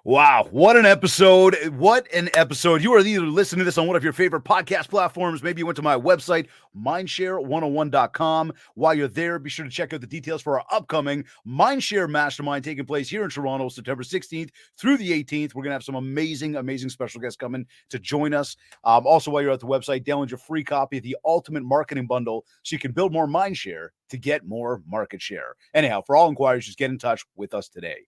Wow, what an episode. What an episode. You are either listening to this on one of your favorite podcast platforms. Maybe you went to my website, mindshare101.com. While you're there, be sure to check out the details for our upcoming Mindshare Mastermind taking place here in Toronto, September 16th through the 18th. We're going to have some amazing special guests coming to join us. Also, while you're at the website, download your free copy of the Ultimate Marketing Bundle so you can build more Mindshare to get more market share. Anyhow, for all inquiries, just get in touch with us today.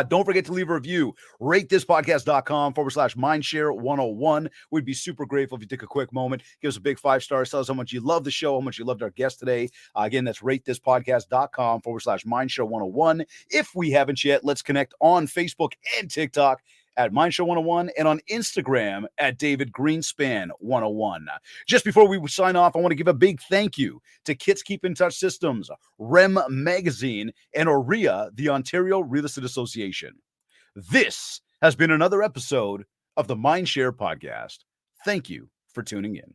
Don't forget to leave a review. RateThisPodcast.com/Mindshare101. We'd be super grateful if you took a quick moment. Give us a big 5 stars. Tell us how much you love the show, how much you loved our guest today. Again, that's RateThisPodcast.com/Mindshare101. If we haven't yet, let's connect on Facebook and TikTok at Mindshare101 and on Instagram at David Greenspan101. Just before we sign off, I want to give a big thank you to Kits Keep in Touch Systems, REM Magazine, and OREA, the Ontario Real Estate Association. This has been another episode of the Mindshare Podcast. Thank you for tuning in.